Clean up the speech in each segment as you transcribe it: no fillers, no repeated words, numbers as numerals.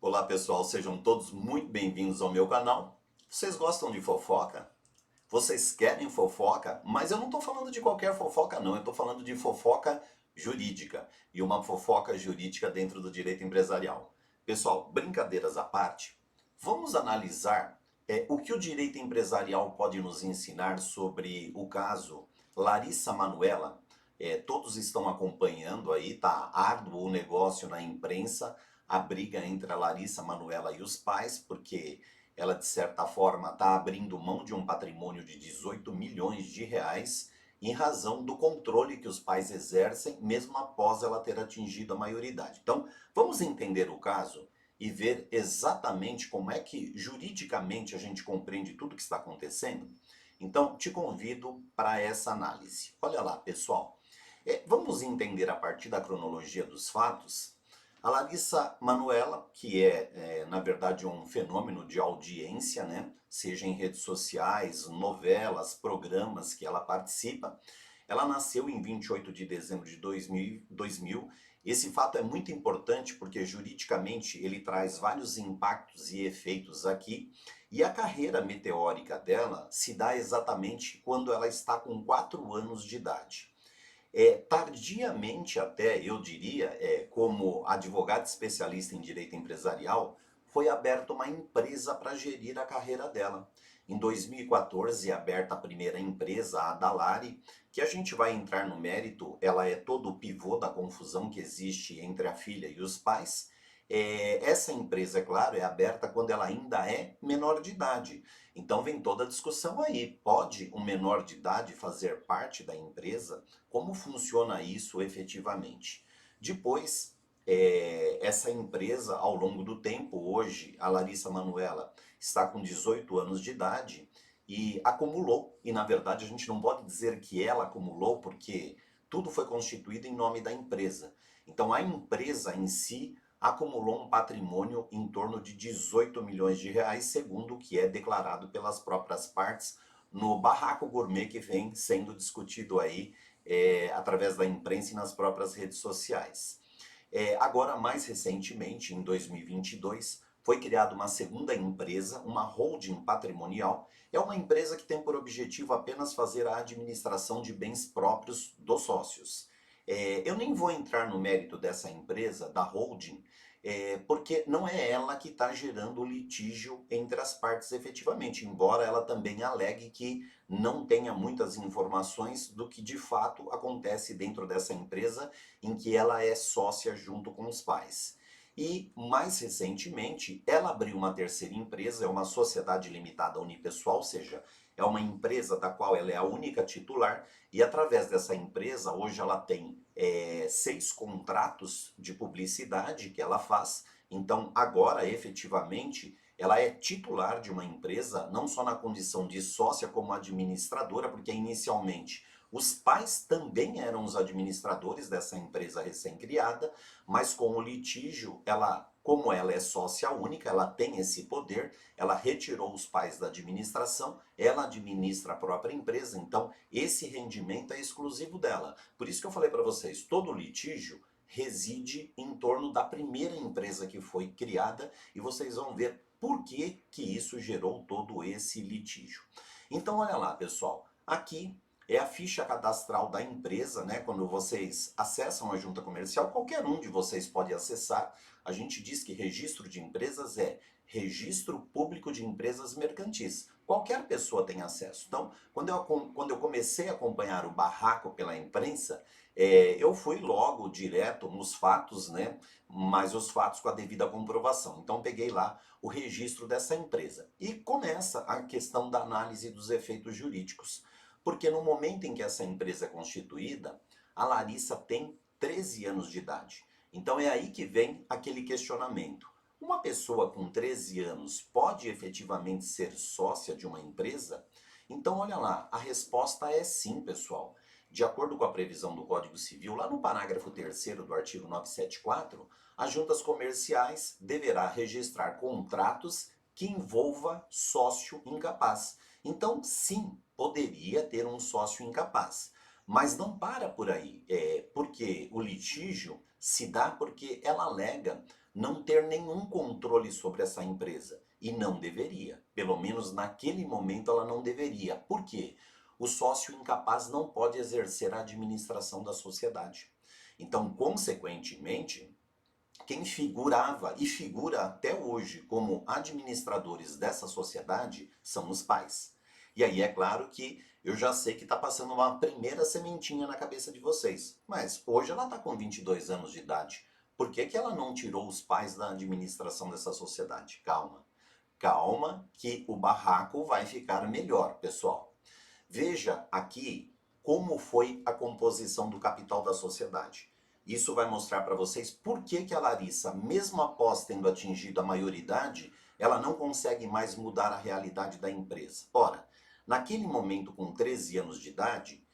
Olá pessoal, sejam todos muito bem-vindos ao meu canal. Vocês gostam de fofoca? Vocês querem fofoca? Mas eu não estou falando de qualquer fofoca não, eu estou falando de fofoca jurídica e uma fofoca jurídica dentro do direito empresarial. Pessoal, brincadeiras à parte, vamos analisar o que o direito empresarial pode nos ensinar sobre o caso Larissa Manoela. Todos estão acompanhando aí, tá árduo o negócio na imprensa, a briga entre a Larissa Manoela e os pais, porque ela de certa forma está abrindo mão de um patrimônio de 18 milhões de reais em razão do controle que os pais exercem mesmo após ela ter atingido a maioridade. Então, vamos entender o caso e ver exatamente como é que juridicamente a gente compreende tudo o que está acontecendo. Então, te convido para essa análise. Olha lá, pessoal. Vamos entender a partir da cronologia dos fatos. A Larissa Manoela, que na verdade um fenômeno de audiência, né? Seja em redes sociais, novelas, programas que ela participa, ela nasceu em 28 de dezembro de 2000. Esse fato é muito importante porque juridicamente ele traz vários impactos e efeitos aqui. E a carreira meteórica dela se dá exatamente quando ela está com 4 anos de idade. Tardiamente até, eu diria, como advogado especialista em direito empresarial, foi aberta uma empresa para gerir a carreira dela. Em 2014 é aberta a primeira empresa, a Dalari, que a gente vai entrar no mérito, ela é todo o pivô da confusão que existe entre a filha e os pais. Essa empresa, é claro, é aberta quando ela ainda é menor de idade. Então vem toda a discussão aí. Pode um menor de idade fazer parte da empresa? Como funciona isso efetivamente? Depois, essa empresa, ao longo do tempo, hoje, a Larissa Manoela está com 18 anos de idade e acumulou. E na verdade a gente não pode dizer que ela acumulou, porque tudo foi constituído em nome da empresa. Então a empresa em si acumulou um patrimônio em torno de 18 milhões de reais, segundo o que é declarado pelas próprias partes no barraco gourmet que vem sendo discutido aí através da imprensa e nas próprias redes sociais. Agora, mais recentemente, em 2022, foi criada uma segunda empresa, uma holding patrimonial. É uma empresa que tem por objetivo apenas fazer a administração de bens próprios dos sócios. Eu nem vou entrar no mérito dessa empresa, da holding, porque não é ela que está gerando o litígio entre as partes efetivamente, embora ela também alegue que não tenha muitas informações do que de fato acontece dentro dessa empresa em que ela é sócia junto com os pais. E, mais recentemente, ela abriu uma terceira empresa, é uma sociedade limitada unipessoal, ou seja, é uma empresa da qual ela é a única titular, e através dessa empresa, hoje ela tem 6 contratos de publicidade que ela faz. Então, agora, efetivamente, ela é titular de uma empresa, não só na condição de sócia, como administradora, porque inicialmente os pais também eram os administradores dessa empresa recém-criada, mas com o litígio, como ela é sócia única, ela tem esse poder, ela retirou os pais da administração, ela administra a própria empresa, então esse rendimento é exclusivo dela. Por isso que eu falei para vocês, todo litígio reside em torno da primeira empresa que foi criada e vocês vão ver por que que isso gerou todo esse litígio. Então olha lá, pessoal, aqui é a ficha cadastral da empresa, né? Quando vocês acessam a junta comercial, qualquer um de vocês pode acessar. A gente diz que registro de empresas é registro público de empresas mercantis. Qualquer pessoa tem acesso. Então, quando eu comecei a acompanhar o barraco pela imprensa, eu fui logo direto nos fatos, né? Mas os fatos com a devida comprovação. Então, peguei lá o registro dessa empresa. E começa a questão da análise dos efeitos jurídicos. Porque no momento em que essa empresa é constituída, a Larissa tem 13 anos de idade. Então é aí que vem aquele questionamento. Uma pessoa com 13 anos pode efetivamente ser sócia de uma empresa? Então olha lá, a resposta é sim, pessoal. De acordo com a previsão do Código Civil, lá no parágrafo 3º do artigo 974, as juntas comerciais deverá registrar contratos que envolva sócio incapaz. Então, sim, poderia ter um sócio incapaz. Mas não para por aí, porque o litígio se dá porque ela alega não ter nenhum controle sobre essa empresa. E não deveria. Pelo menos naquele momento ela não deveria. Por quê? O sócio incapaz não pode exercer a administração da sociedade. Então, consequentemente, quem figurava e figura até hoje como administradores dessa sociedade são os pais. E aí é claro que eu já sei que está passando uma primeira sementinha na cabeça de vocês. Mas hoje ela está com 22 anos de idade. Por que que ela não tirou os pais da administração dessa sociedade? Calma. Calma que o barraco vai ficar melhor, pessoal. Veja aqui como foi a composição do capital da sociedade. Isso vai mostrar para vocês por que que a Larissa, mesmo após tendo atingido a maioridade, ela não consegue mais mudar a realidade da empresa. Ora, naquele momento, com 13 anos de idade,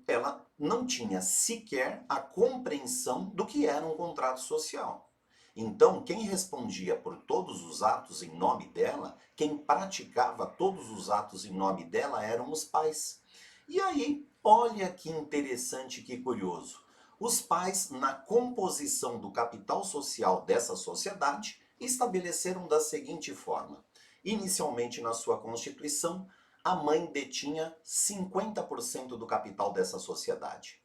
ela não tinha sequer a compreensão do que era um contrato social. Então, quem respondia por todos os atos em nome dela, quem praticava todos os atos em nome dela eram os pais. E aí, olha que interessante, que curioso. Os pais, na composição do capital social dessa sociedade, estabeleceram da seguinte forma. Inicialmente, na sua Constituição, a mãe detinha 50% do capital dessa sociedade.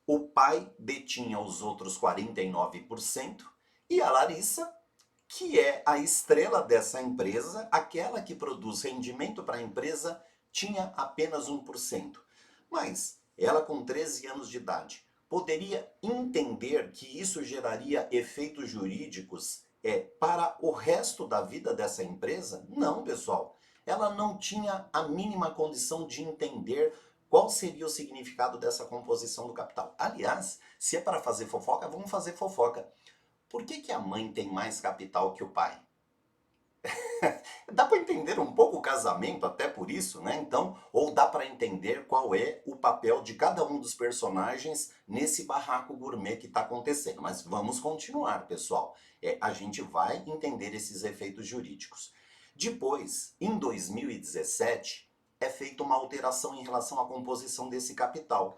O pai detinha os outros 49% e a Larissa, que é a estrela dessa empresa, aquela que produz rendimento para a empresa, tinha apenas 1%. Mas ela, com 13 anos de idade, poderia entender que isso geraria efeitos jurídicos para o resto da vida dessa empresa? Não, pessoal. Ela não tinha a mínima condição de entender qual seria o significado dessa composição do capital. Aliás, se é para fazer fofoca, vamos fazer fofoca. Por que que a mãe tem mais capital que o pai? Dá para entender um pouco o casamento até por isso, né? Então, ou dá para entender qual é o papel de cada um dos personagens nesse barraco gourmet que está acontecendo. Mas vamos continuar, pessoal. A gente vai entender esses efeitos jurídicos. Depois, em 2017, é feita uma alteração em relação à composição desse capital.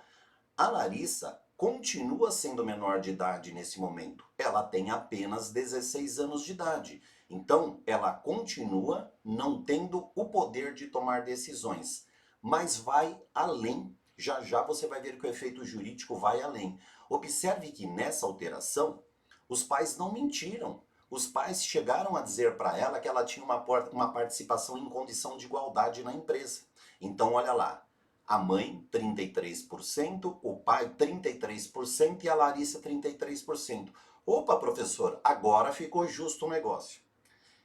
A Larissa continua sendo menor de idade nesse momento. Ela tem apenas 16 anos de idade. Então, ela continua não tendo o poder de tomar decisões, mas vai além. Já já você vai ver que o efeito jurídico vai além. Observe que nessa alteração, os pais não mentiram. Os pais chegaram a dizer para ela que ela tinha uma participação em condição de igualdade na empresa. Então, olha lá. A mãe, 33%, o pai, 33% e a Larissa, 33%. Opa, professor, agora ficou justo o negócio.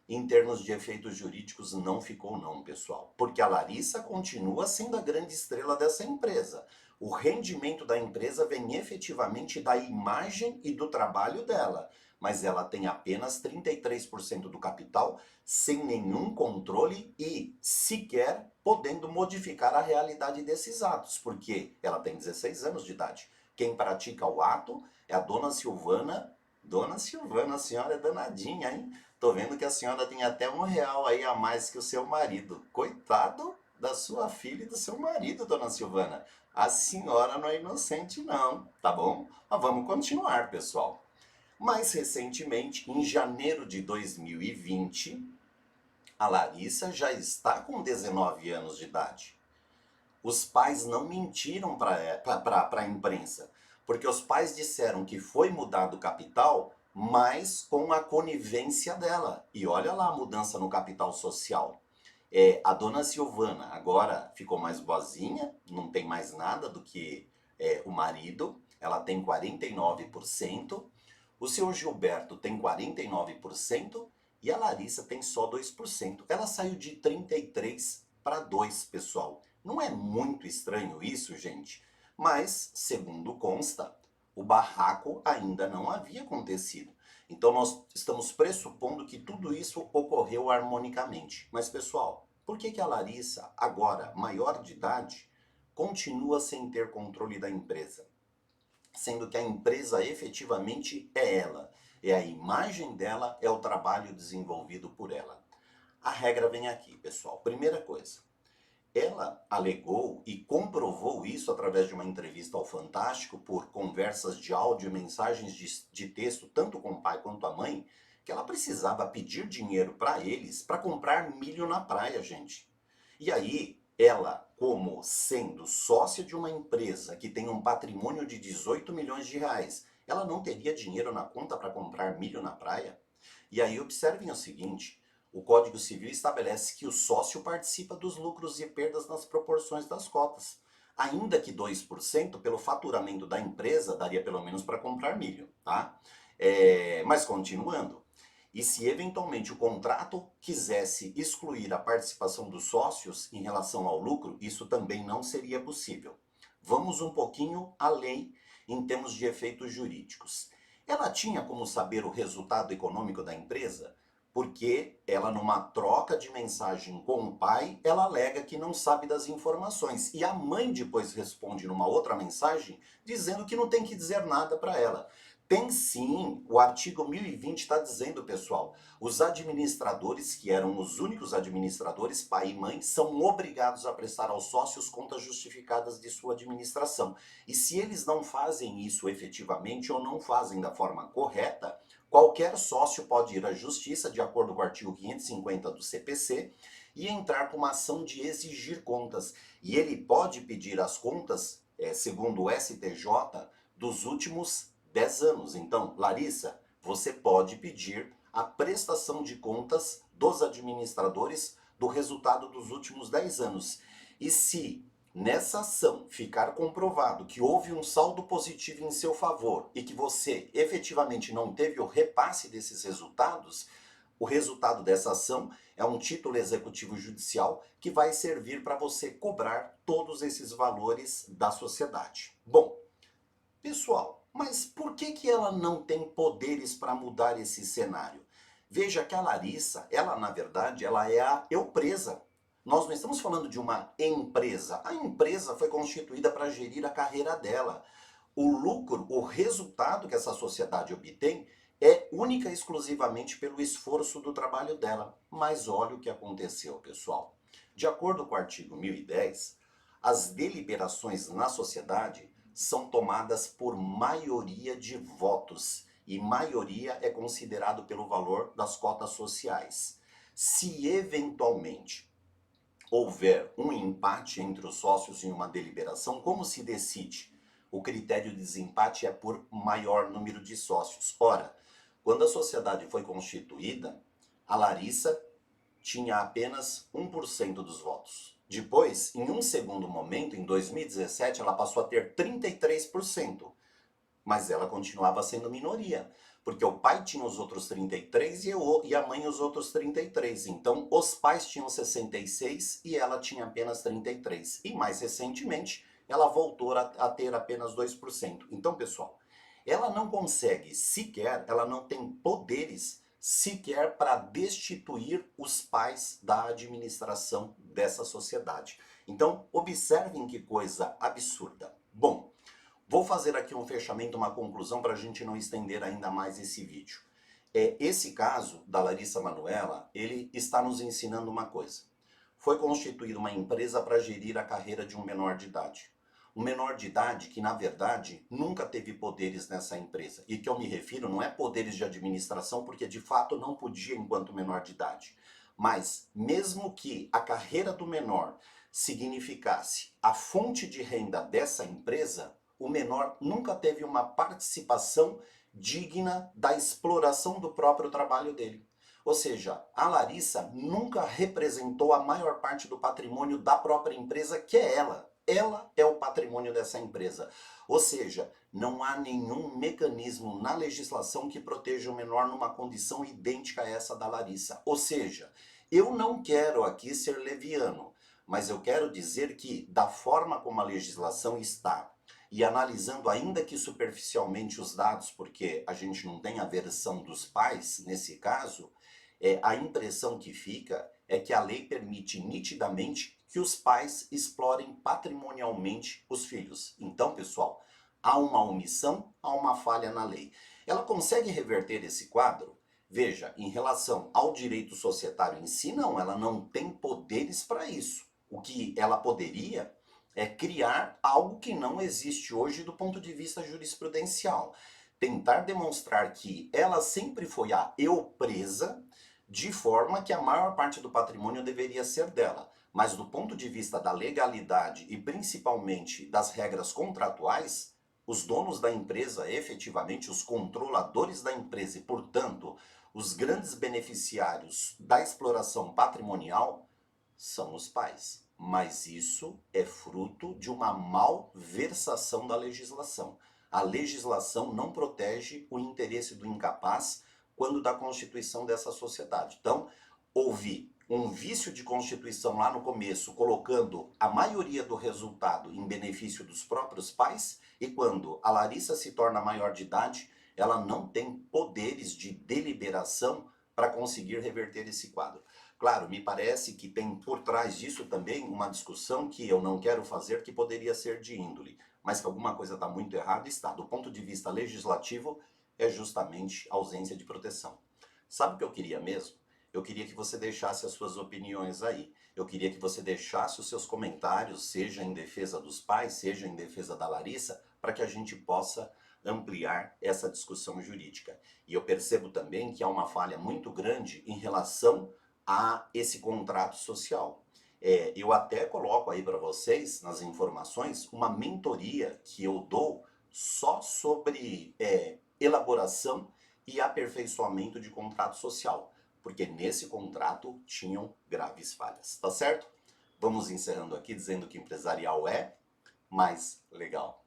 Em termos de efeitos jurídicos, não ficou não, pessoal. Porque a Larissa continua sendo a grande estrela dessa empresa. O rendimento da empresa vem efetivamente da imagem e do trabalho dela. Mas ela tem apenas 33% do capital, sem nenhum controle e sequer podendo modificar a realidade desses atos. Porque ela tem 16 anos de idade. Quem pratica o ato é a dona Silvana. Dona Silvana, a senhora é danadinha, hein? Tô vendo que a senhora tem até R$ 1 aí a mais que o seu marido. Coitado da sua filha e do seu marido, dona Silvana. A senhora não é inocente não, tá bom? Mas vamos continuar, pessoal. Mais recentemente, em janeiro de 2020, a Larissa já está com 19 anos de idade. Os pais não mentiram para a imprensa, porque os pais disseram que foi mudado o capital, mas com a conivência dela. E olha lá a mudança no capital social. A dona Silvana agora ficou mais boazinha, não tem mais nada do que o marido, ela tem 49%, o seu Gilberto tem 49% e a Larissa tem só 2%. Ela saiu de 33 para 2, pessoal. Não é muito estranho isso, gente? Mas, segundo consta, o barraco ainda não havia acontecido. Então nós estamos pressupondo que tudo isso ocorreu harmonicamente. Mas, pessoal, por que que a Larissa, agora maior de idade, continua sem ter controle da empresa? Sendo que a empresa efetivamente é ela. É a imagem dela, é o trabalho desenvolvido por ela. A regra vem aqui, pessoal. Primeira coisa. Ela alegou e comprovou isso através de uma entrevista ao Fantástico, por conversas de áudio e mensagens de texto, tanto com o pai quanto a mãe, que ela precisava pedir dinheiro para eles para comprar milho na praia, gente. E aí, ela, como sendo sócia de uma empresa que tem um patrimônio de 18 milhões de reais, ela não teria dinheiro na conta para comprar milho na praia? E aí, observem o seguinte: o Código Civil estabelece que o sócio participa dos lucros e perdas nas proporções das cotas. Ainda que 2% pelo faturamento da empresa daria pelo menos para comprar milho, tá? Mas continuando, e se eventualmente o contrato quisesse excluir a participação dos sócios em relação ao lucro, isso também não seria possível. Vamos um pouquinho além em termos de efeitos jurídicos. Ela tinha como saber o resultado econômico da empresa? Porque ela, numa troca de mensagem com o pai, ela alega que não sabe das informações. E a mãe depois responde numa outra mensagem dizendo que não tem que dizer nada para ela. Tem sim, o artigo 1020 está dizendo, pessoal, os administradores, que eram os únicos administradores, pai e mãe, são obrigados a prestar aos sócios contas justificadas de sua administração. E se eles não fazem isso efetivamente ou não fazem da forma correta, qualquer sócio pode ir à justiça, de acordo com o artigo 550 do CPC, e entrar com uma ação de exigir contas. E ele pode pedir as contas, segundo o STJ, dos últimos 10 anos. Então, Larissa, você pode pedir a prestação de contas dos administradores do resultado dos últimos 10 anos. E se nessa ação ficar comprovado que houve um saldo positivo em seu favor e que você efetivamente não teve o repasse desses resultados, o resultado dessa ação é um título executivo judicial que vai servir para você cobrar todos esses valores da sociedade. Bom, pessoal, mas por que ela não tem poderes para mudar esse cenário? Veja que a Larissa, ela na verdade, ela é a eu-presa. Nós não estamos falando de uma empresa. A empresa foi constituída para gerir a carreira dela. O lucro, o resultado que essa sociedade obtém é única e exclusivamente pelo esforço do trabalho dela. Mas olha o que aconteceu, pessoal. De acordo com o artigo 1010, as deliberações na sociedade são tomadas por maioria de votos, e maioria é considerado pelo valor das cotas sociais. Se eventualmente houver um empate entre os sócios em uma deliberação, como se decide? O critério de desempate é por maior número de sócios. Ora, quando a sociedade foi constituída, a Larissa tinha apenas 1% dos votos. Depois, em um segundo momento, em 2017, ela passou a ter 33%, mas ela continuava sendo minoria, porque o pai tinha os outros 33% e a mãe os outros 33%. Então, os pais tinham 66% e ela tinha apenas 33%. E mais recentemente, ela voltou a ter apenas 2%. Então, pessoal, ela não consegue sequer, ela não tem poderes sequer para destituir os pais da administração dessa sociedade. Então, observem que coisa absurda. Bom, vou fazer aqui um fechamento, uma conclusão para a gente não estender ainda mais esse vídeo. Esse caso da Larissa Manoela, ele está nos ensinando uma coisa. Foi constituída uma empresa para gerir a carreira de um menor de idade. Um menor de idade que, na verdade, nunca teve poderes nessa empresa. E que eu me refiro não é poderes de administração, porque de fato não podia enquanto menor de idade. Mas, mesmo que a carreira do menor significasse a fonte de renda dessa empresa, o menor nunca teve uma participação digna da exploração do próprio trabalho dele. Ou seja, a Larissa nunca representou a maior parte do patrimônio da própria empresa, que é ela. Ela é o patrimônio dessa empresa. Ou seja, não há nenhum mecanismo na legislação que proteja o menor numa condição idêntica a essa da Larissa. Ou seja, eu não quero aqui ser leviano, mas eu quero dizer que, da forma como a legislação está, e analisando ainda que superficialmente os dados, porque a gente não tem a versão dos pais nesse caso, a impressão que fica é que a lei permite nitidamente que os pais explorem patrimonialmente os filhos. Então, pessoal, há uma omissão, há uma falha na lei. Ela consegue reverter esse quadro? Veja, em relação ao direito societário em si, não, ela não tem poderes para isso. O que ela poderia é criar algo que não existe hoje do ponto de vista jurisprudencial. tentar demonstrar que ela sempre foi a eu presa, de forma que a maior parte do patrimônio deveria ser dela. Mas do ponto de vista da legalidade e principalmente das regras contratuais, os donos da empresa, efetivamente os controladores da empresa e, portanto, os grandes beneficiários da exploração patrimonial são os pais. Mas isso é fruto de uma malversação da legislação. A legislação não protege o interesse do incapaz quando da constituição dessa sociedade. Então, houve um vício de constituição lá no começo, colocando a maioria do resultado em benefício dos próprios pais, e quando a Larissa se torna maior de idade, ela não tem poderes de deliberação para conseguir reverter esse quadro. Claro, me parece que tem por trás disso também uma discussão que eu não quero fazer, que poderia ser de índole, mas que alguma coisa está muito errada, está. Do ponto de vista legislativo, é justamente a ausência de proteção. Sabe o que eu queria mesmo? Eu queria que você deixasse as suas opiniões aí. Eu queria que você deixasse os seus comentários, seja em defesa dos pais, seja em defesa da Larissa, para que a gente possa ampliar essa discussão jurídica. E eu percebo também que há uma falha muito grande em relação a esse contrato social. Eu até coloco aí para vocês, nas informações, uma mentoria que eu dou só sobre elaboração e aperfeiçoamento de contrato social, porque nesse contrato tinham graves falhas, tá certo? Vamos encerrando aqui dizendo que empresarial é mais legal.